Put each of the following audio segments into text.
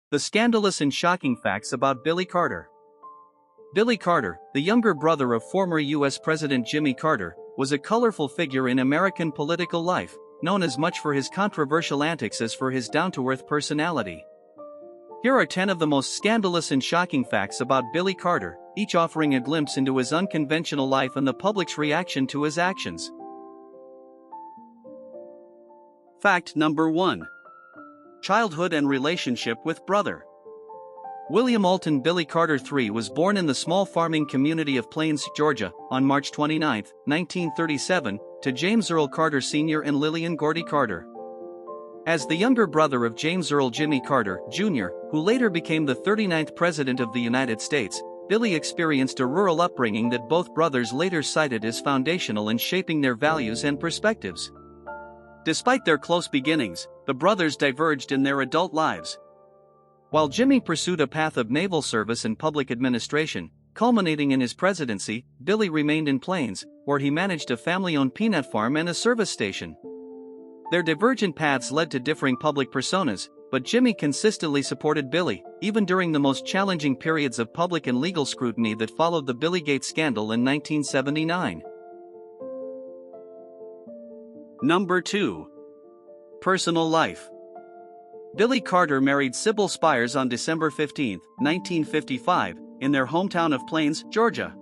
The scandalous and shocking facts about Billy Carter. Billy Carter, the younger brother of former U.S. President Jimmy Carter, was a colorful figure in American political life, known as much for his controversial antics as for his down-to-earth personality. Here are 10 of the most scandalous and shocking facts about Billy Carter, each offering a glimpse into his unconventional life and the public's reaction to his actions. Fact number 1. Childhood and relationship with brother. William Alton Billy Carter III was born in the small farming community of Plains, Georgia, on March 29, 1937, to James Earl Carter Sr. and Lillian Gordy Carter. As the younger brother of James Earl Jimmy Carter, Jr., who later became the 39th President of the United States, Billy experienced a rural upbringing that both brothers later cited as foundational in shaping their values and perspectives. Despite their close beginnings, the brothers diverged in their adult lives. While Jimmy pursued a path of naval service and public administration, culminating in his presidency, Billy remained in Plains, where he managed a family-owned peanut farm and a service station. Their divergent paths led to differing public personas, but Jimmy consistently supported Billy, even during the most challenging periods of public and legal scrutiny that followed the Billygate scandal in 1979. Number 2. Personal life. Billy Carter married Sybil Spires on December 15, 1955, in their hometown of Plains, Georgia.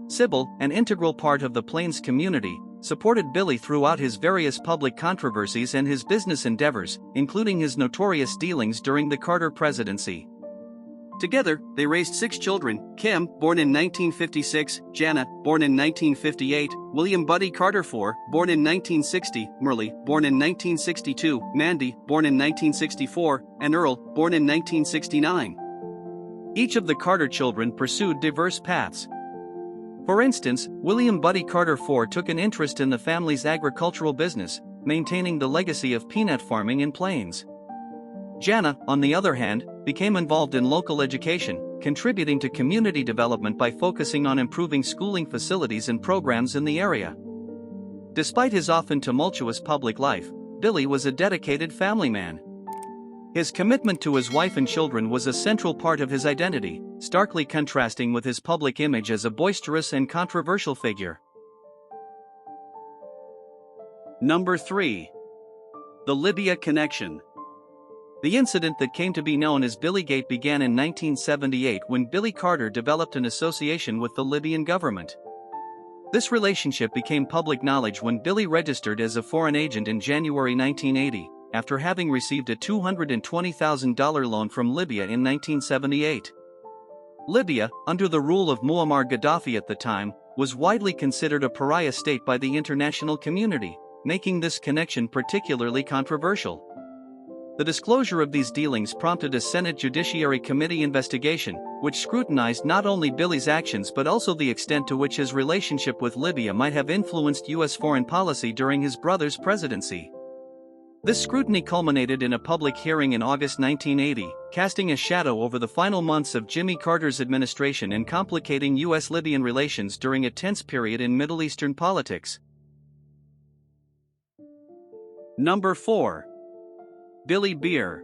Sybil, an integral part of the Plains community, supported Billy throughout his various public controversies and his business endeavors, including his notorious dealings during the Carter presidency. Together, they raised 6 children: Kim, born in 1956, Jana, born in 1958, William Buddy Carter IV, born in 1960, Merle, born in 1962, Mandy, born in 1964, and Earl, born in 1969. Each of the Carter children pursued diverse paths. For instance, William Buddy Carter IV took an interest in the family's agricultural business, maintaining the legacy of peanut farming in Plains. Jana, on the other hand, became involved in local education, contributing to community development by focusing on improving schooling facilities and programs in the area. Despite his often tumultuous public life, Billy was a dedicated family man. His commitment to his wife and children was a central part of his identity, starkly contrasting with his public image as a boisterous and controversial figure. Number 3. The Libya connection. The incident that came to be known as Billygate began in 1978 when Billy Carter developed an association with the Libyan government. This relationship became public knowledge when Billy registered as a foreign agent in January 1980, after having received a $220,000 loan from Libya in 1978. Libya, under the rule of Muammar Gaddafi at the time, was widely considered a pariah state by the international community, making this connection particularly controversial. The disclosure of these dealings prompted a Senate Judiciary Committee investigation, which scrutinized not only Billy's actions but also the extent to which his relationship with Libya might have influenced U.S. foreign policy during his brother's presidency. This scrutiny culminated in a public hearing in August 1980, casting a shadow over the final months of Jimmy Carter's administration and complicating U.S.-Libyan relations during a tense period in Middle Eastern politics. Number 4. Billy Beer.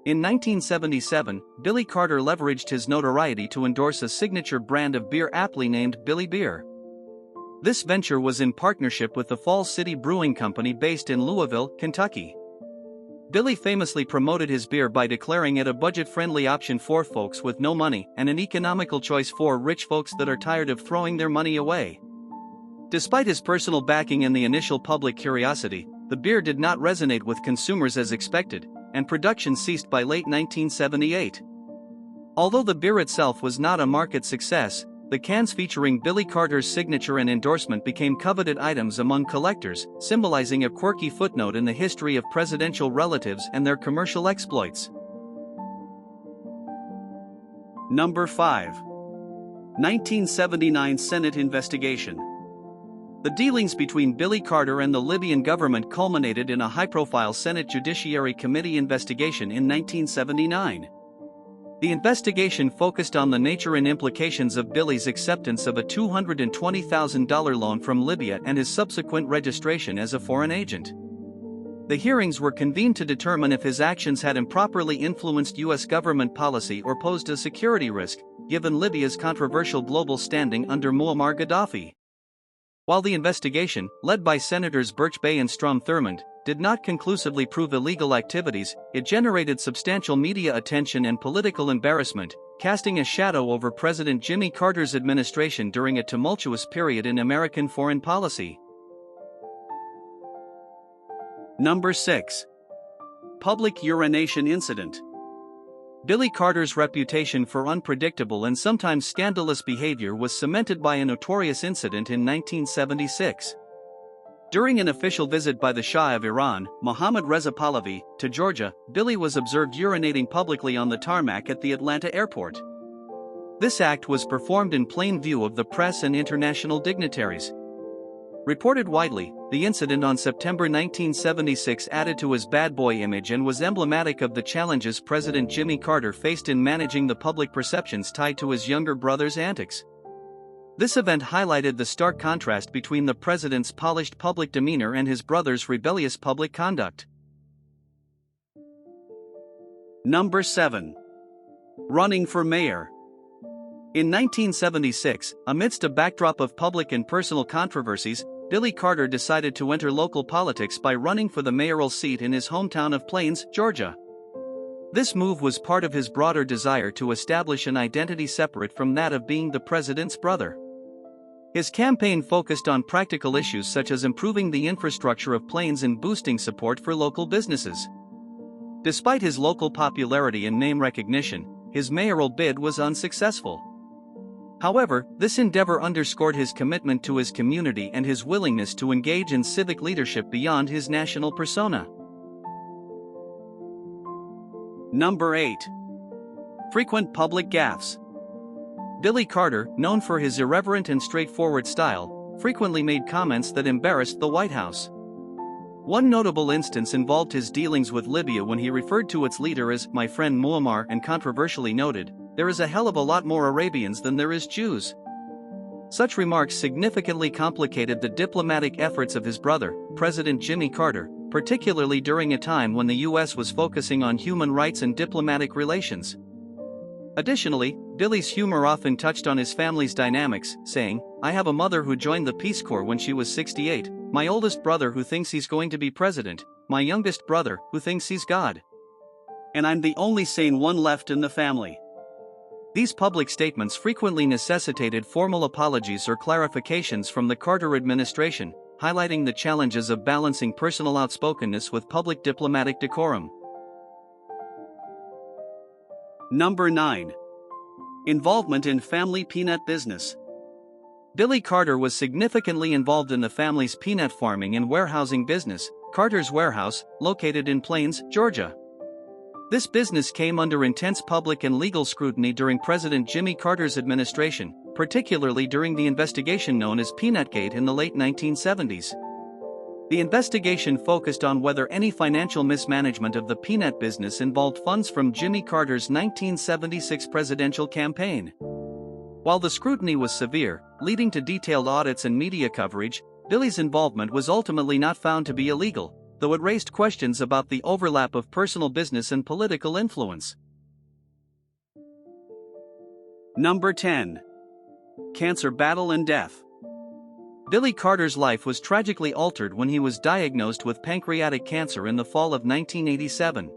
In 1977, Billy Carter leveraged his notoriety to endorse a signature brand of beer aptly named Billy Beer. This venture was in partnership with the Falls City Brewing Company based in Louisville, Kentucky. Billy famously promoted his beer by declaring it a budget-friendly option for folks with no money and an economical choice for rich folks that are tired of throwing their money away. Despite his personal backing and the initial public curiosity, the beer did not resonate with consumers as expected, and production ceased by late 1978. Although the beer itself was not a market success, the cans featuring Billy Carter's signature and endorsement became coveted items among collectors, symbolizing a quirky footnote in the history of presidential relatives and their commercial exploits. Number 5. 1979 Senate investigation. The dealings between Billy Carter and the Libyan government culminated in a high-profile Senate Judiciary Committee investigation in 1979. The investigation focused on the nature and implications of Billy's acceptance of a $220,000 loan from Libya and his subsequent registration as a foreign agent. The hearings were convened to determine if his actions had improperly influenced U.S. government policy or posed a security risk, given Libya's controversial global standing under Muammar Gaddafi. While the investigation, led by Senators Birch Bay and Strom Thurmond, did not conclusively prove illegal activities, it generated substantial media attention and political embarrassment, casting a shadow over President Jimmy Carter's administration during a tumultuous period in American foreign policy. Number 6. Public urination incident. Billy Carter's reputation for unpredictable and sometimes scandalous behavior was cemented by a notorious incident in 1976. During an official visit by the Shah of Iran, Mohammad Reza Pahlavi, to Georgia, Billy was observed urinating publicly on the tarmac at the Atlanta airport. This act was performed in plain view of the press and international dignitaries. Reported widely, the incident on September 1976 added to his bad boy image and was emblematic of the challenges President Jimmy Carter faced in managing the public perceptions tied to his younger brother's antics. This event highlighted the stark contrast between the president's polished public demeanor and his brother's rebellious public conduct. Number 7. Running for mayor. In 1976, amidst a backdrop of public and personal controversies, Billy Carter decided to enter local politics by running for the mayoral seat in his hometown of Plains, Georgia. This move was part of his broader desire to establish an identity separate from that of being the president's brother. His campaign focused on practical issues such as improving the infrastructure of Plains and boosting support for local businesses. Despite his local popularity and name recognition, his mayoral bid was unsuccessful. However, this endeavor underscored his commitment to his community and his willingness to engage in civic leadership beyond his national persona. Number 8. Frequent public gaffes. Billy Carter, known for his irreverent and straightforward style, frequently made comments that embarrassed the White House. One notable instance involved his dealings with Libya when he referred to its leader as "my friend Muammar" and controversially noted, "There is a hell of a lot more Arabians than there is Jews." Such remarks significantly complicated the diplomatic efforts of his brother, President Jimmy Carter, particularly during a time when the U.S. was focusing on human rights and diplomatic relations. Additionally, Billy's humor often touched on his family's dynamics, saying, "I have a mother who joined the Peace Corps when she was 68, my oldest brother who thinks he's going to be president, my youngest brother who thinks he's God. And I'm the only sane one left in the family." These public statements frequently necessitated formal apologies or clarifications from the Carter administration, highlighting the challenges of balancing personal outspokenness with public diplomatic decorum. Number 9. Involvement in family peanut business. Billy Carter was significantly involved in the family's peanut farming and warehousing business, Carter's Warehouse, located in Plains, Georgia. This business came under intense public and legal scrutiny during President Jimmy Carter's administration, particularly during the investigation known as Peanutgate in the late 1970s. The investigation focused on whether any financial mismanagement of the peanut business involved funds from Jimmy Carter's 1976 presidential campaign. While the scrutiny was severe, leading to detailed audits and media coverage, Billy's involvement was ultimately not found to be illegal, though it raised questions about the overlap of personal business and political influence. Number 10. Cancer battle and death. Billy Carter's life was tragically altered when he was diagnosed with pancreatic cancer in the fall of 1987.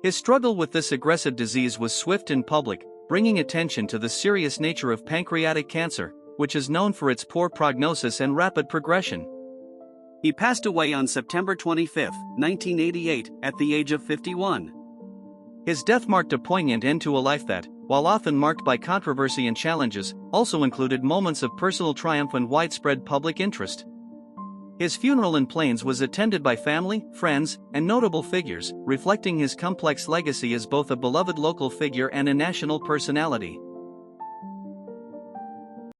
His struggle with this aggressive disease was swift and public, bringing attention to the serious nature of pancreatic cancer, which is known for its poor prognosis and rapid progression. He passed away on September 25, 1988, at the age of 51. His death marked a poignant end to a life that, while often marked by controversy and challenges, also included moments of personal triumph and widespread public interest. His funeral in Plains was attended by family, friends, and notable figures, reflecting his complex legacy as both a beloved local figure and a national personality.